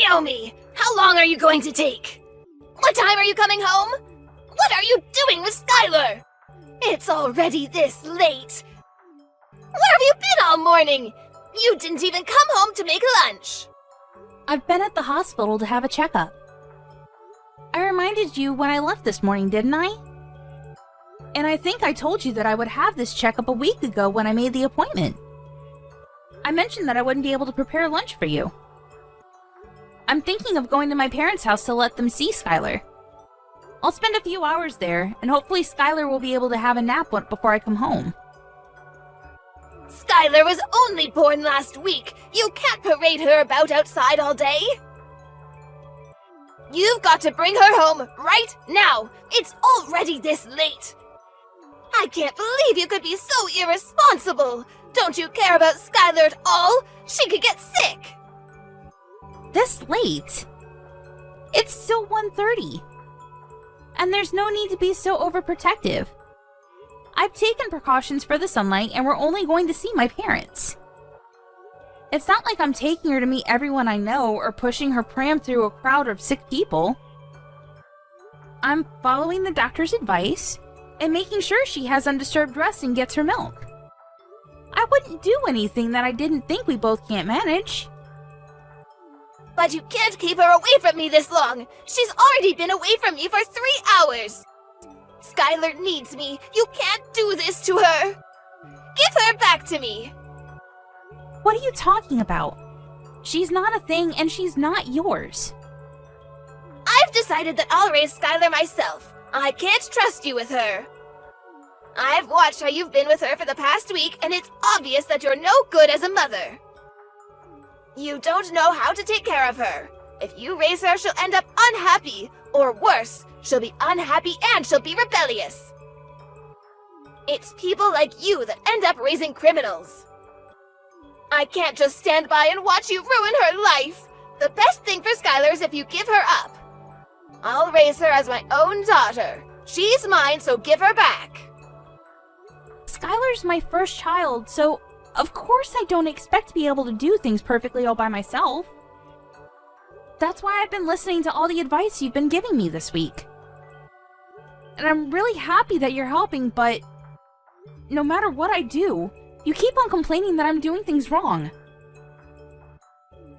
Show me! How long are you going to take? What time are you coming home? What are you doing with Skylar? It's already this late. Where have you been all morning? You didn't even come home to make lunch. I've been at the hospital to have a checkup. I reminded you when I left this morning, didn't I? And I think I told you that I would have this checkup a week ago when I made the appointment. I mentioned that I wouldn't be able to prepare lunch for you. I'm thinking of going to my parents' house to let them see Skylar. I'll spend a few hours there, and hopefully Skylar will be able to have a nap before I come home. Skylar was only born last week. You can't parade her about outside all day. You've got to bring her home right now. It's already this late. I can't believe you could be so irresponsible. Don't you care about Skylar at all? She could get sick. This late? It's still 1:30. And there's no need to be so overprotective. I've taken precautions for the sunlight, and we're only going to see my parents. It's not like I'm taking her to meet everyone I know or pushing her pram through a crowd of sick people. I'm following the doctor's advice and making sure she has undisturbed rest and gets her milk. I wouldn't do anything that I didn't think we both can't manage. But you can't keep her away from me this long. She's already been away from me for 3 hours. Skylar needs me. You can't do this to her. Give her back to me. What are you talking about? She's not a thing and she's not yours. I've decided that I'll raise Skylar myself. I can't trust you with her. I've watched how you've been with her for the past week, and it's obvious that you're no good as a mother. You don't know how to take care of her. If you raise her, she'll end up unhappy. Or worse, she'll be unhappy and she'll be rebellious. It's people like you that end up raising criminals. I can't just stand by and watch you ruin her life. The best thing for Skylar is if you give her up. I'll raise her as my own daughter. She's mine, so give her back. Skylar's my first child, so of course I don't expect to be able to do things perfectly all by myself. That's why I've been listening to all the advice you've been giving me this week. And I'm really happy that you're helping, but no matter what I do, you keep on complaining that I'm doing things wrong.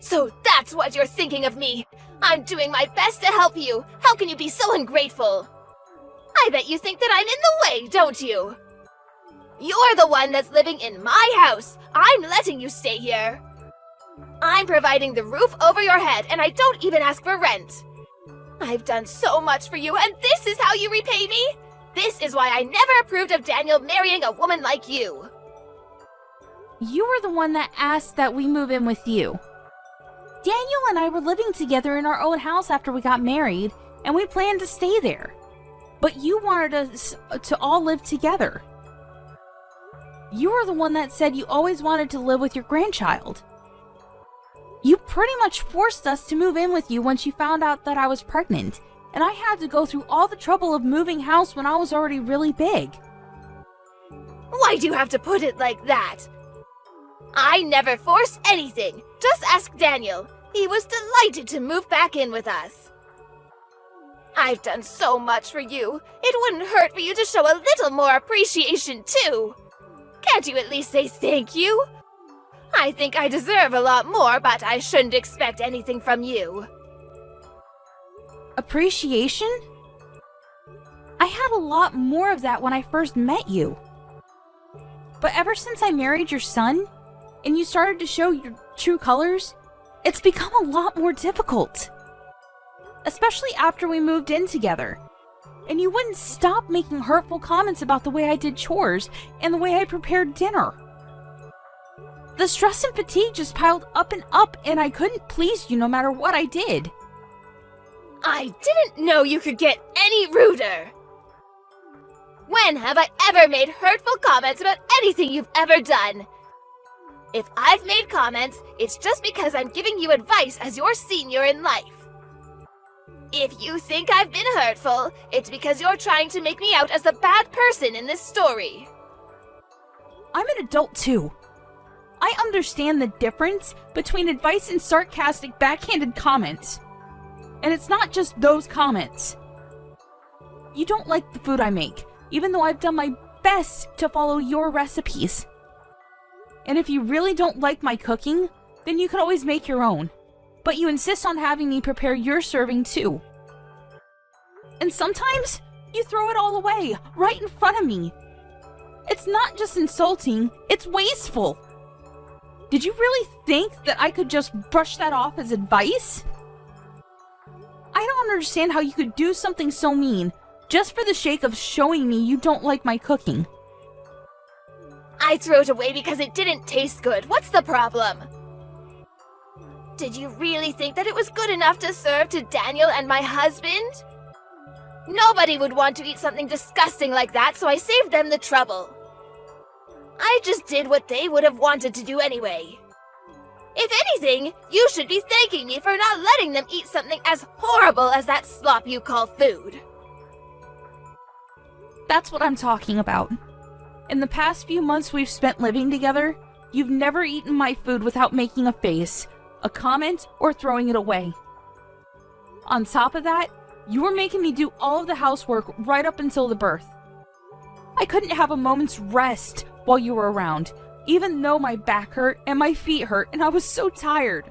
So that's what you're thinking of me. I'm doing my best to help you. How can you be so ungrateful? I bet you think that I'm in the way, don't you? You're the one that's living in my house. I'm letting you stay here. I'm providing the roof over your head, and I don't even ask for rent. I've done so much for you, and this is how you repay me? This is why I never approved of Daniel marrying a woman like you. You were the one that asked that we move in with you. Daniel and I were living together in our own house after we got married, and we planned to stay there. But you wanted us to all live together. You were the one that said you always wanted to live with your grandchild. You pretty much forced us to move in with you once you found out that I was pregnant, and I had to go through all the trouble of moving house when I was already really big. Why'd you have to put it like that? I never forced anything. Just ask Daniel. He was delighted to move back in with us. I've done so much for you. It wouldn't hurt for you to show a little more appreciation, too. Can't you at least say thank you? I think I deserve a lot more, but I shouldn't expect anything from you. Appreciation? I had a lot more of that when I first met you. But ever since I married your son, and you started to show your true colors, it's become a lot more difficult. Especially after we moved in together. And you wouldn't stop making hurtful comments about the way I did chores and the way I prepared dinner. The stress and fatigue just piled up, and I couldn't please you no matter what I did. I didn't know you could get any ruder. When have I ever made hurtful comments about anything you've ever done? If I've made comments, it's just because I'm giving you advice as your senior in life. If you think I've been hurtful, it's because you're trying to make me out as the bad person in this story. I'm an adult too. I understand the difference between advice and sarcastic, backhanded comments. And it's not just those comments. You don't like the food I make, even though I've done my best to follow your recipes. And if you really don't like my cooking, then you could always make your own. But you insist on having me prepare your serving too. And sometimes, you throw it all away, right in front of me. It's not just insulting, it's wasteful. Did you really think that I could just brush that off as advice? I don't understand how you could do something so mean, just for the sake of showing me you don't like my cooking. I threw it away because it didn't taste good. What's the problem? Did you really think that it was good enough to serve to Daniel and my husband? Nobody would want to eat something disgusting like that, so I saved them the trouble. I just did what they would have wanted to do anyway. If anything, you should be thanking me for not letting them eat something as horrible as that slop you call food. That's what I'm talking about. In the past few months we've spent living together, you've never eaten my food without making a face, a comment, or throwing it away. On top of that, you were making me do all of the housework right up until the birth. I couldn't have a moment's rest while you were around, even though my back hurt and my feet hurt and I was so tired.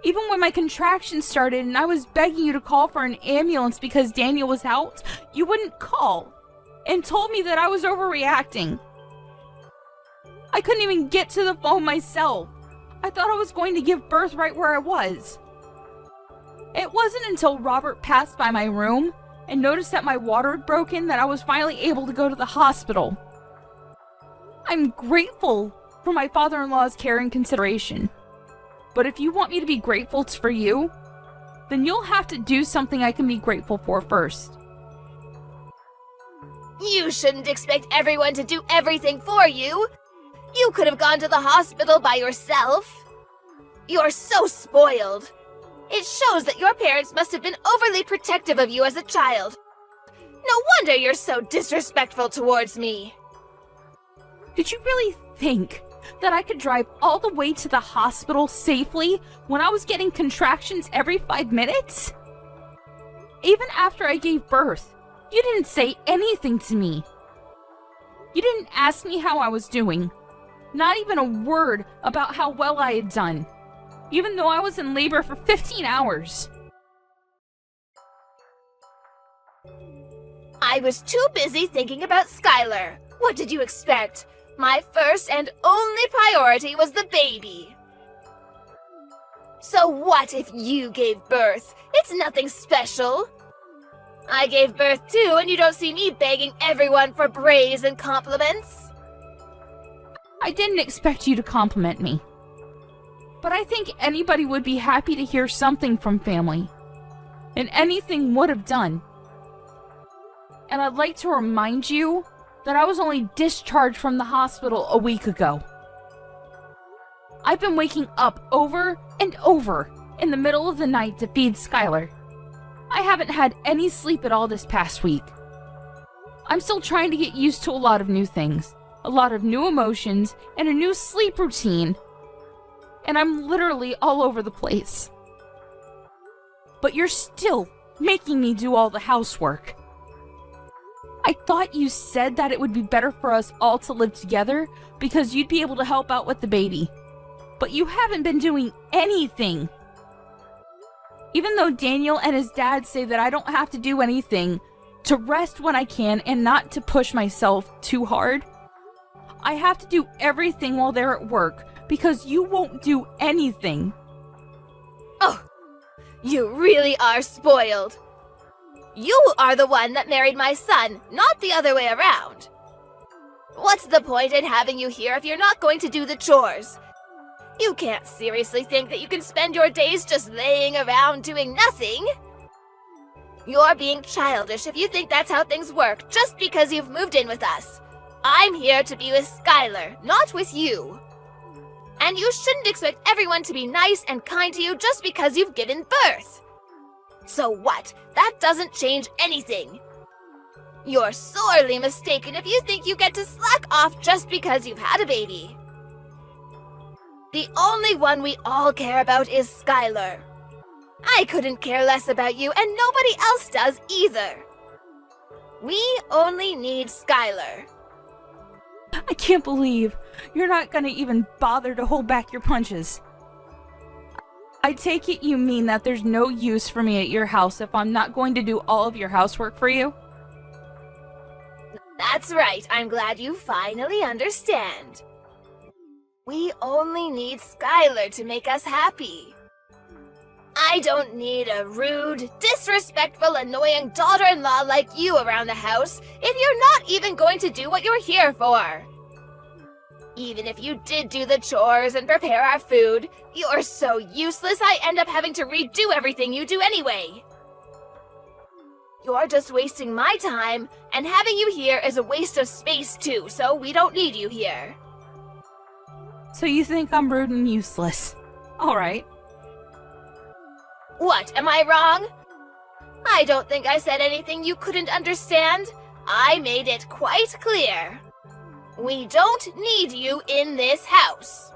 Even when my contractions started and I was begging you to call for an ambulance because Daniel was out, you wouldn't call and told me that I was overreacting. I couldn't even get to the phone myself. I thought I was going to give birth right where I was. It wasn't until Robert passed by my room and noticed that my water had broken that I was finally able to go to the hospital. I'm grateful for my father-in-law's care and consideration. But if you want me to be grateful for you, then you'll have to do something I can be grateful for first. You shouldn't expect everyone to do everything for you. You could have gone to the hospital by yourself. You're so spoiled. It shows that your parents must have been overly protective of you as a child. No wonder you're so disrespectful towards me. Did you really think that I could drive all the way to the hospital safely when I was getting contractions every 5 minutes? Even after I gave birth, you didn't say anything to me. You didn't ask me how I was doing. Not even a word about how well I had done, even though I was in labor for 15 hours. I was too busy thinking about Skylar. What did you expect? My first and only priority was the baby. So what if you gave birth? It's nothing special. I gave birth too, and you don't see me begging everyone for praise and compliments. I didn't expect you to compliment me. But I think anybody would be happy to hear something from family. And anything would have done. And I'd like to remind you that I was only discharged from the hospital a week ago. I've been waking up over and over in the middle of the night to feed Skylar. I haven't had any sleep at all this past week. I'm still trying to get used to a lot of new things, a lot of new emotions, and a new sleep routine. And I'm literally all over the place. But you're still making me do all the housework. I thought you said that it would be better for us all to live together because you'd be able to help out with the baby. But you haven't been doing anything. Even though Daniel and his dad say that I don't have to do anything, to rest when I can and not to push myself too hard, I have to do everything while they're at work because you won't do anything. Oh, you really are spoiled. You are the one that married my son, not the other way around. What's the point in having you here if you're not going to do the chores? You can't seriously think that you can spend your days just laying around doing nothing. You're being childish if you think that's how things work just because you've moved in with us. I'm here to be with Skylar, not with you. And you shouldn't expect everyone to be nice and kind to you just because you've given birth. So what? That doesn't change anything. You're sorely mistaken if you think you get to slack off just because you've had a baby. The only one we all care about is Skylar. I couldn't care less about you, and nobody else does either. We only need Skylar. I can't believe you're not gonna even bother to hold back your punches. I take it you mean that there's no use for me at your house if I'm not going to do all of your housework for you? That's right. I'm glad you finally understand. We only need Skylar to make us happy. I don't need a rude, disrespectful, annoying daughter-in-law like you around the house if you're not even going to do what you're here for. Even if you did do the chores and prepare our food, you're so useless I end up having to redo everything you do anyway. You're just wasting my time, and having you here is a waste of space too, so we don't need you here. So you think I'm rude and useless? Alright. What, am I wrong? I don't think I said anything you couldn't understand. I made it quite clear. We don't need you in this house.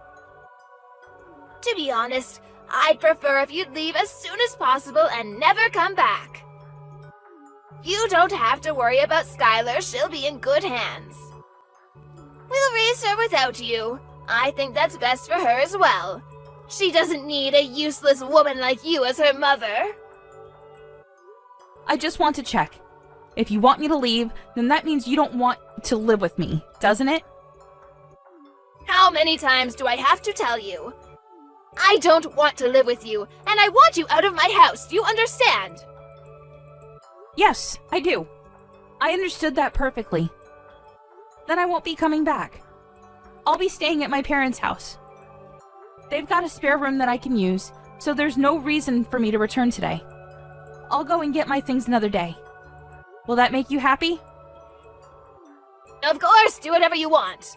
To be honest, I'd prefer if you'd leave as soon as possible and never come back. You don't have to worry about Skylar, she'll be in good hands. We'll raise her without you. I think that's best for her as well. She doesn't need a useless woman like you as her mother. I just want to check. If you want me to leave, then that means you don't want to live with me, doesn't it? How many times do I have to tell you? I don't want to live with you, and I want you out of my house, do you understand? Yes, I do. I understood that perfectly. Then I won't be coming back. I'll be staying at my parents' house. They've got a spare room that I can use, so there's no reason for me to return today. I'll go and get my things another day. Will that make you happy? Of course, do whatever you want.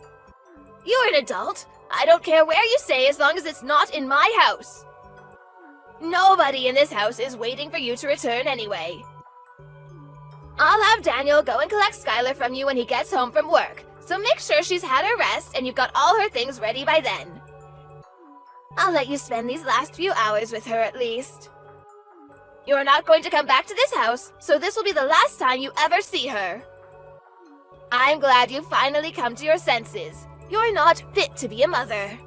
You're an adult. I don't care where you stay as long as it's not in my house. Nobody in this house is waiting for you to return anyway. I'll have Daniel go and collect Skylar from you when he gets home from work, so make sure she's had her rest and you've got all her things ready by then. I'll let you spend these last few hours with her at least. You're not going to come back to this house, so this will be the last time you ever see her. I'm glad you've finally come to your senses. You're not fit to be a mother.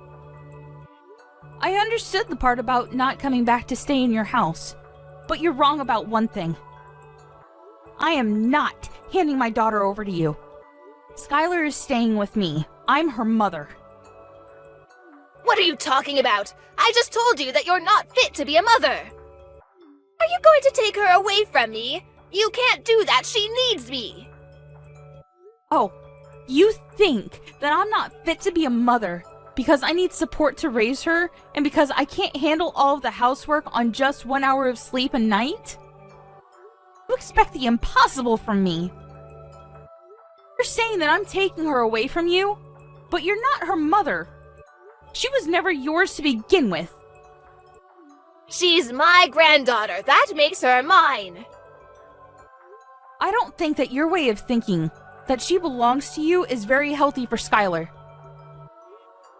I understood the part about not coming back to stay in your house, but you're wrong about one thing. I am not handing my daughter over to you. Skylar is staying with me. I'm her mother. What are you talking about? I just told you that you're not fit to be a mother. Are you going to take her away from me? You can't do that. She needs me. Oh, you think that I'm not fit to be a mother because I need support to raise her and because I can't handle all of the housework on just 1 hour of sleep a night? You expect the impossible from me. You're saying that I'm taking her away from you, but you're not her mother. She was never yours to begin with. She's my granddaughter. That makes her mine. I don't think that your way of thinking that she belongs to you is very healthy for Skylar.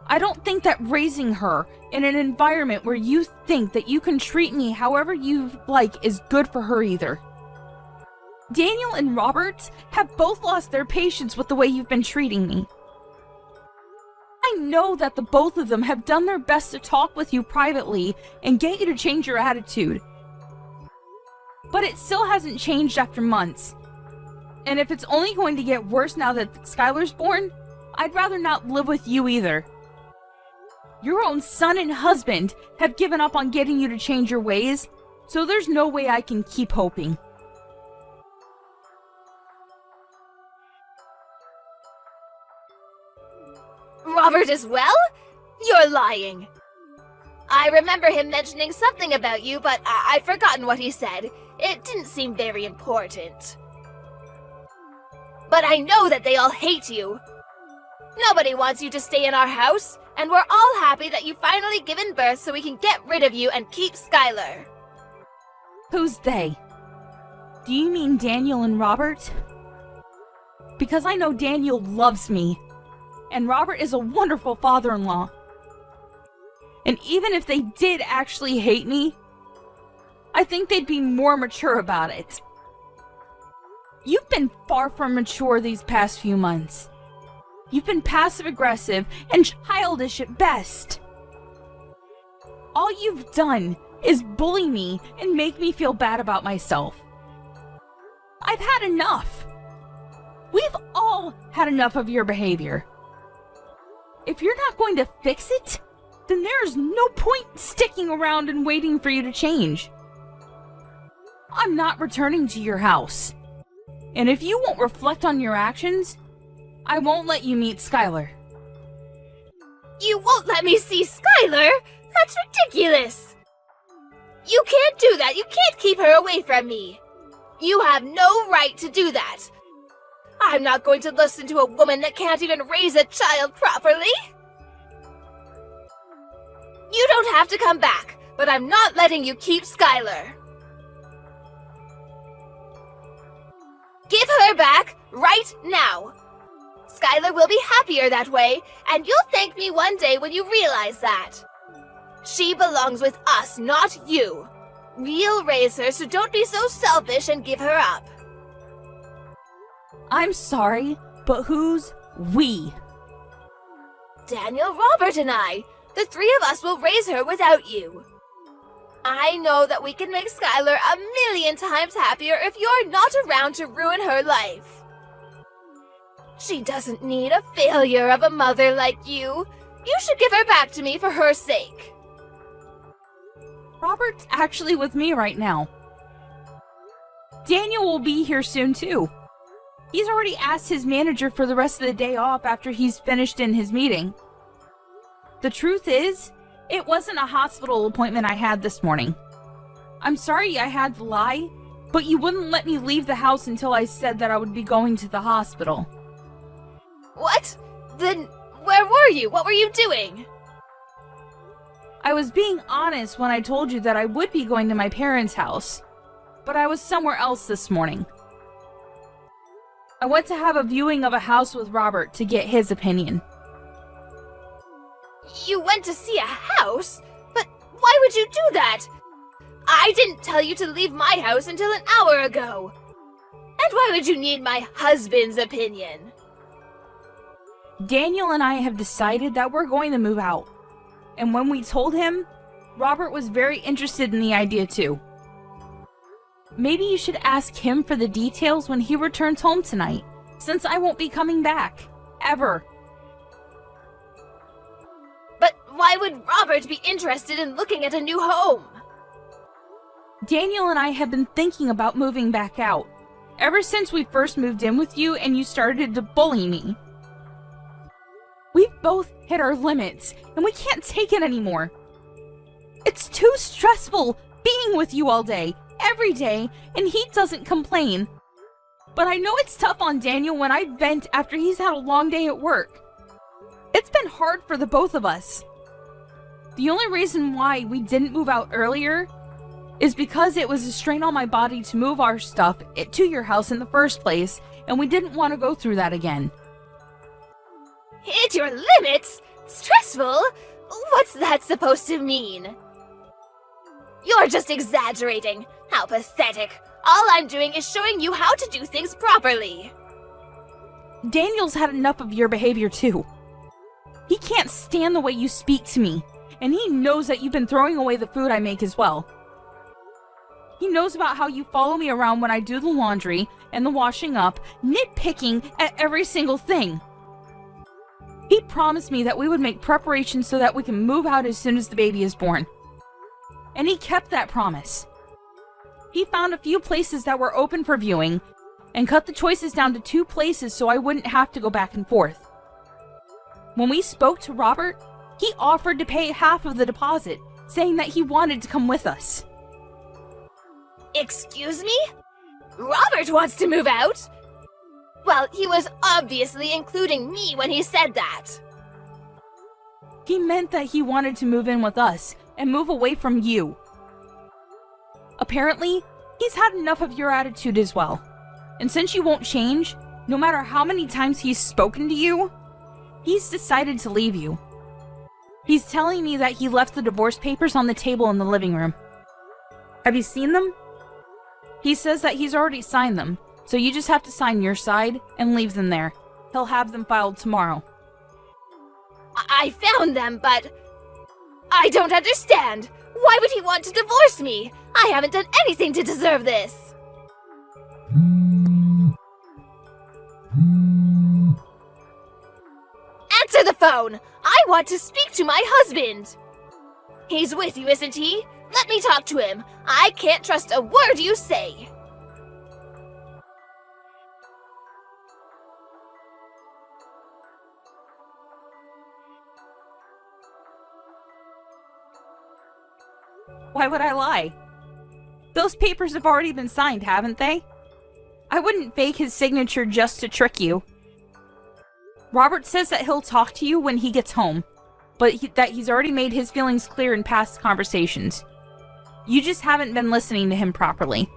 I don't think that raising her in an environment where you think that you can treat me however you like is good for her either. Daniel and Robert have both lost their patience with the way you've been treating me. I know that the both of them have done their best to talk with you privately and get you to change your attitude. But it still hasn't changed after months. And if it's only going to get worse now that Skylar's born, I'd rather not live with you either. Your own son and husband have given up on getting you to change your ways, so there's no way I can keep hoping. Robert as well? You're lying. I remember him mentioning something about you, but I've forgotten what he said. It didn't seem very important. But I know that they all hate you. Nobody wants you to stay in our house, and we're all happy that you've finally given birth so we can get rid of you and keep Skylar. Who's they? Do you mean Daniel and Robert? Because I know Daniel loves me, and Robert is a wonderful father-in-law. And even if they did actually hate me, I think they'd be more mature about it. You've been far from mature these past few months. You've been passive-aggressive and childish at best. All you've done is bully me and make me feel bad about myself. I've had enough. We've all had enough of your behavior. If you're not going to fix it, then there's no point sticking around and waiting for you to change. I'm not returning to your house. And if you won't reflect on your actions, I won't let you meet Skylar. You won't let me see Skylar? That's ridiculous! You can't do that! You can't keep her away from me! You have no right to do that! I'm not going to listen to a woman that can't even raise a child properly! You don't have to come back, but I'm not letting you keep Skylar. Give her back right now! Skylar will be happier that way, and you'll thank me one day when you realize that. She belongs with us, not you. We'll raise her, so don't be so selfish and give her up. I'm sorry, but who's we? Daniel, Robert, and I. The three of us will raise her without you. I know that we can make Skylar a million times happier if you're not around to ruin her life. She doesn't need a failure of a mother like you. You should give her back to me for her sake. Robert's actually with me right now. Daniel will be here soon too. He's already asked his manager for the rest of the day off after he's finished in his meeting. The truth is, it wasn't a hospital appointment I had this morning. I'm sorry I had to lie, but you wouldn't let me leave the house until I said that I would be going to the hospital. What? Then where were you? What were you doing? I was being honest when I told you that I would be going to my parents' house, but I was somewhere else this morning. I went to have a viewing of a house with Robert to get his opinion. You went to see a house? But why would you do that? I didn't tell you to leave my house until an hour ago. And why would you need my husband's opinion? Daniel and I have decided that we're going to move out. And when we told him, Robert was very interested in the idea too. Maybe you should ask him for the details when he returns home tonight, since I won't be coming back. Ever. But why would Robert be interested in looking at a new home? Daniel and I have been thinking about moving back out, ever since we first moved in with you and you started to bully me. We've both hit our limits, and we can't take it anymore. It's too stressful being with you all day, every day, and he doesn't complain. But I know it's tough on Daniel when I vent after he's had a long day at work. It's been hard for the both of us. The only reason why we didn't move out earlier is because it was a strain on my body to move our stuff to your house in the first place, and we didn't want to go through that again. Hit your limits? Stressful? What's that supposed to mean? You're just exaggerating. How pathetic. All I'm doing is showing you how to do things properly. Daniel's had enough of your behavior too. He can't stand the way you speak to me, and he knows that you've been throwing away the food I make as well. He knows about how you follow me around when I do the laundry and the washing up, nitpicking at every single thing. He promised me that we would make preparations so that we can move out as soon as the baby is born. And he kept that promise. He found a few places that were open for viewing and cut the choices down to 2 places so I wouldn't have to go back and forth. When we spoke to Robert, he offered to pay half of the deposit, saying that he wanted to come with us. Excuse me? Robert wants to move out? Well, he was obviously including me when he said that. He meant that he wanted to move in with us and move away from you. Apparently, he's had enough of your attitude as well. And since you won't change, no matter how many times he's spoken to you, he's decided to leave you. He's telling me that he left the divorce papers on the table in the living room. Have you seen them? He says that he's already signed them, so you just have to sign your side and leave them there. He'll have them filed tomorrow. I found them, but I don't understand. Why would he want to divorce me? I haven't done anything to deserve this. Answer the phone! I want to speak to my husband! He's with you, isn't he? Let me talk to him. I can't trust a word you say. Why would I lie? Those papers have already been signed, haven't they? I wouldn't fake his signature just to trick you. Robert says that he'll talk to you when he gets home, but that he's already made his feelings clear in past conversations. You just haven't been listening to him properly.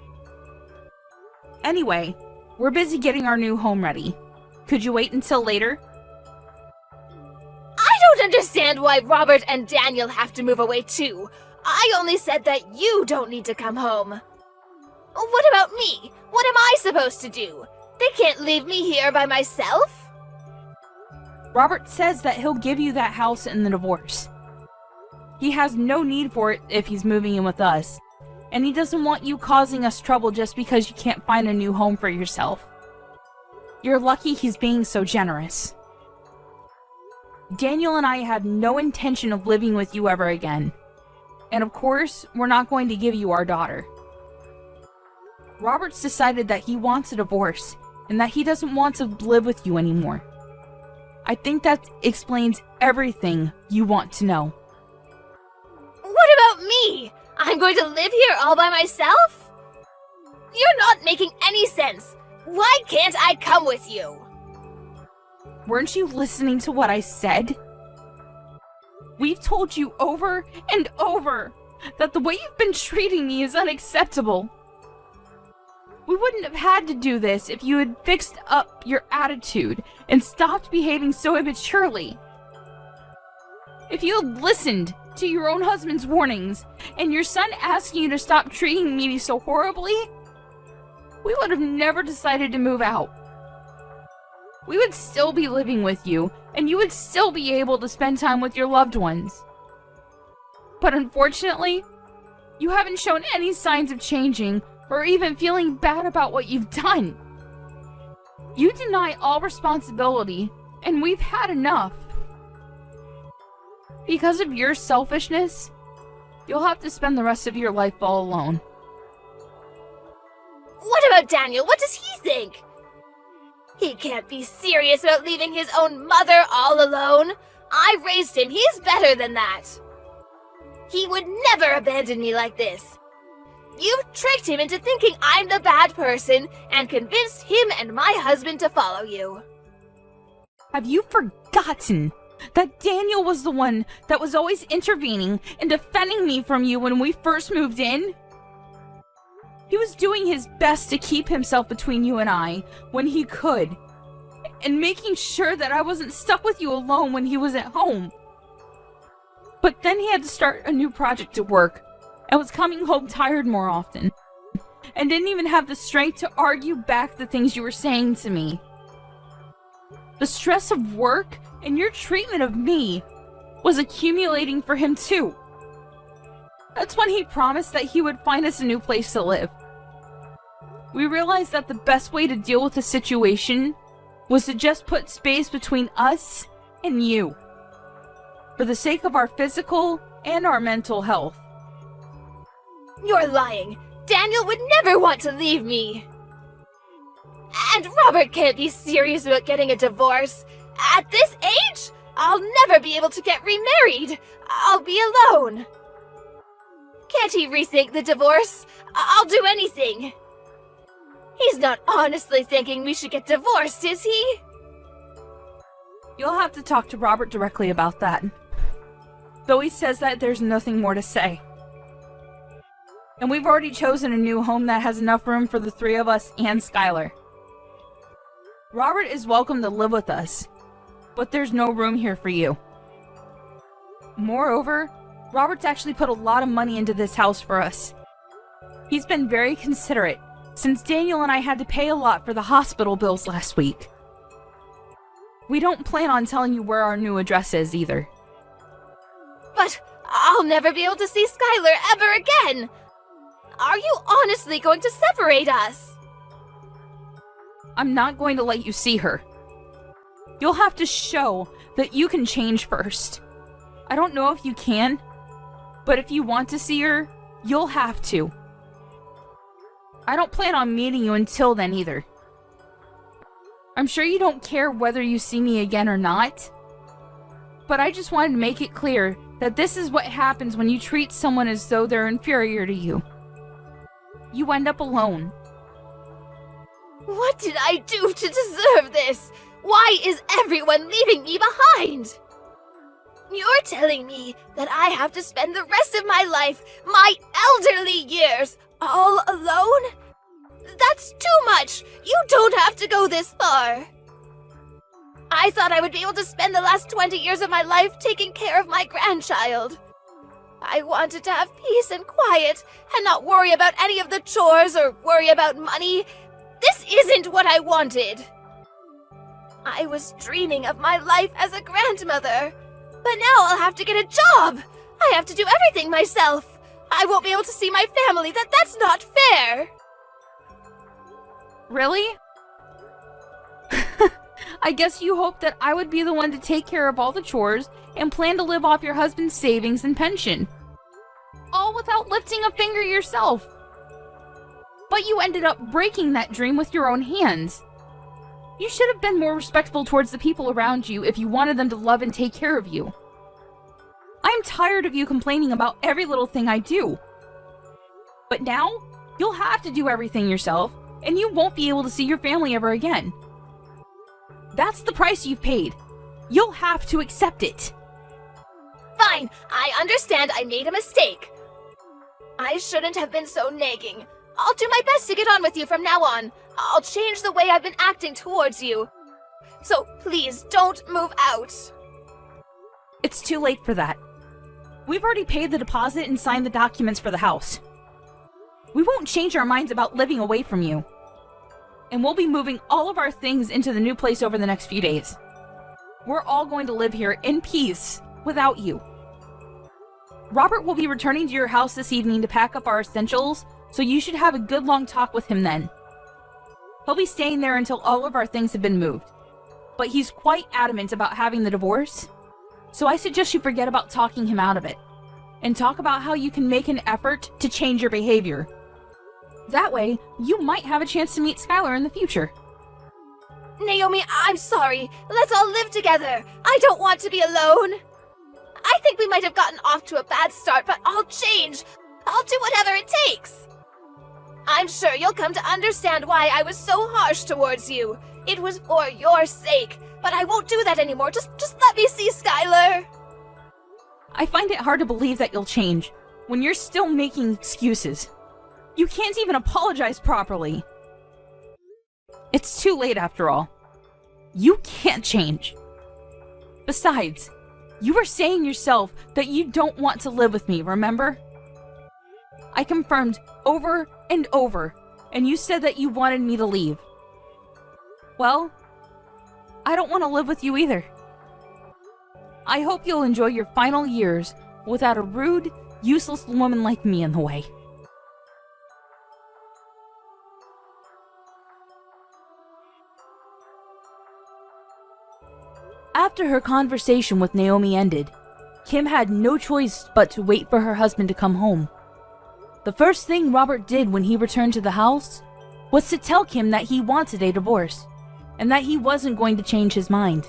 Anyway, we're busy getting our new home ready. Could you wait until later? I don't understand why Robert and Daniel have to move away too. I only said that you don't need to come home. What about me? What am I supposed to do? They can't leave me here by myself? Robert says that he'll give you that house in the divorce. He has no need for it if he's moving in with us, and he doesn't want you causing us trouble just because you can't find a new home for yourself. You're lucky he's being so generous. Daniel and I had no intention of living with you ever again. And of course, we're not going to give you our daughter. Robert's decided that he wants a divorce, and that he doesn't want to live with you anymore. I think that explains everything you want to know. What about me? I'm going to live here all by myself? You're not making any sense. Why can't I come with you? Weren't you listening to what I said? We've told you over and over that the way you've been treating me is unacceptable. We wouldn't have had to do this if you had fixed up your attitude and stopped behaving so immaturely. If you had listened to your own husband's warnings and your son asking you to stop treating me so horribly, we would have never decided to move out. We would still be living with you, and you would still be able to spend time with your loved ones. But unfortunately, you haven't shown any signs of changing or even feeling bad about what you've done. You deny all responsibility, and we've had enough. Because of your selfishness, you'll have to spend the rest of your life all alone. What about Daniel? What does he think? He can't be serious about leaving his own mother all alone. I raised him. He's better than that. He would never abandon me like this. You've tricked him into thinking I'm the bad person and convinced him and my husband to follow you. Have you forgotten that Daniel was the one that was always intervening and defending me from you when we first moved in? He was doing his best to keep himself between you and I when he could, and making sure that I wasn't stuck with you alone when he was at home. But then he had to start a new project at work, and was coming home tired more often, and didn't even have the strength to argue back the things you were saying to me. The stress of work and your treatment of me was accumulating for him too. That's when he promised that he would find us a new place to live. We realized that the best way to deal with the situation was to just put space between us and you, for the sake of our physical and our mental health. You're lying. Daniel would never want to leave me. And Robert can't be serious about getting a divorce. At this age, I'll never be able to get remarried. I'll be alone. Can't he rethink the divorce? I'll do anything. He's not honestly thinking we should get divorced, is he? You'll have to talk to Robert directly about that. Though he says that there's nothing more to say. And we've already chosen a new home that has enough room for the three of us and Skylar. Robert is welcome to live with us, but there's no room here for you. Moreover, Robert's actually put a lot of money into this house for us. He's been very considerate, since Daniel and I had to pay a lot for the hospital bills last week. We don't plan on telling you where our new address is either. But I'll never be able to see Skylar ever again! Are you honestly going to separate us? I'm not going to let you see her. You'll have to show that you can change first. I don't know if you can, but if you want to see her, you'll have to. I don't plan on meeting you until then either. I'm sure you don't care whether you see me again or not, but I just wanted to make it clear that this is what happens when you treat someone as though they're inferior to you. You end up alone. What did I do to deserve this? Why is everyone leaving me behind? You're telling me that I have to spend the rest of my life, my elderly years, all alone? That's too much! You don't have to go this far! I thought I would be able to spend the last 20 years of my life taking care of my grandchild. I wanted to have peace and quiet, and not worry about any of the chores or worry about money. This isn't what I wanted! I was dreaming of my life as a grandmother, but now I'll have to get a job! I have to do everything myself! I won't be able to see my family. That's not fair! Really? I guess you hoped that I would be the one to take care of all the chores and plan to live off your husband's savings and pension. All without lifting a finger yourself. But you ended up breaking that dream with your own hands. You should have been more respectful towards the people around you if you wanted them to love and take care of you. I'm tired of you complaining about every little thing I do. But now, you'll have to do everything yourself, and you won't be able to see your family ever again. That's the price you've paid. You'll have to accept it. Fine, I understand I made a mistake. I shouldn't have been so nagging. I'll do my best to get on with you from now on. I'll change the way I've been acting towards you. So please don't move out. It's too late for that. We've already paid the deposit and signed the documents for the house. We won't change our minds about living away from you. And we'll be moving all of our things into the new place over the next few days. We're all going to live here in peace without you. Robert will be returning to your house this evening to pack up our essentials, so you should have a good long talk with him then. He'll be staying there until all of our things have been moved. But he's quite adamant about having the divorce, so I suggest you forget about talking him out of it, and talk about how you can make an effort to change your behavior. That way, you might have a chance to meet Skylar in the future. Naomi, I'm sorry. Let's all live together. I don't want to be alone. I think we might have gotten off to a bad start, but I'll change. I'll do whatever it takes. I'm sure you'll come to understand why I was so harsh towards you. It was for your sake, but I won't do that anymore. Just let me see Skylar. I find it hard to believe that you'll change when you're still making excuses. You can't even apologize properly. It's too late after all. You can't change. Besides, you were saying yourself that you don't want to live with me, remember? I confirmed over and over, and you said that you wanted me to leave. Well, I don't want to live with you either. I hope you'll enjoy your final years without a rude, useless woman like me in the way. After her conversation with Naomi ended, Kim had no choice but to wait for her husband to come home. The first thing Robert did when he returned to the house was to tell Kim that he wanted a divorce, and that he wasn't going to change his mind.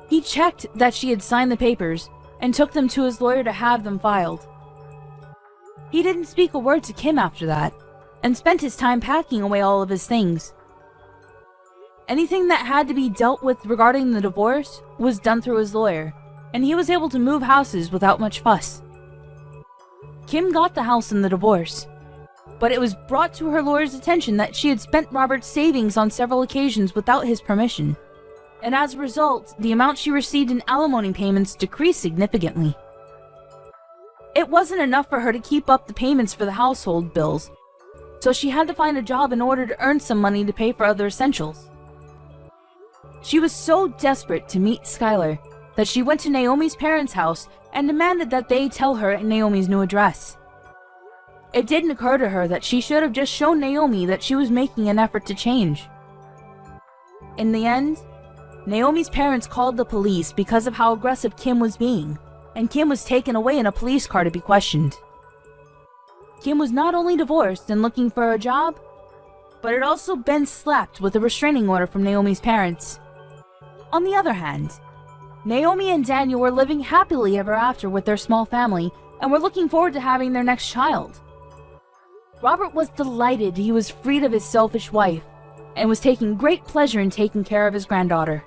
He checked that she had signed the papers and took them to his lawyer to have them filed. He didn't speak a word to Kim after that, and spent his time packing away all of his things. Anything that had to be dealt with regarding the divorce was done through his lawyer, and he was able to move houses without much fuss. Kim got the house in the divorce, but it was brought to her lawyer's attention that she had spent Robert's savings on several occasions without his permission. and as a result, the amount she received in alimony payments decreased significantly. It wasn't enough for her to keep up the payments for the household bills, so she had to find a job in order to earn some money to pay for other essentials. She was so desperate to meet Skylar that she went to Naomi's parents' house and demanded that they tell her Naomi's new address. It didn't occur to her that she should have just shown Naomi that she was making an effort to change. In the end, Naomi's parents called the police because of how aggressive Kim was being, and Kim was taken away in a police car to be questioned. Kim was not only divorced and looking for a job, but had also been slapped with a restraining order from Naomi's parents. On the other hand, Naomi and Daniel were living happily ever after with their small family and were looking forward to having their next child. Robert was delighted he was freed of his selfish wife and was taking great pleasure in taking care of his granddaughter.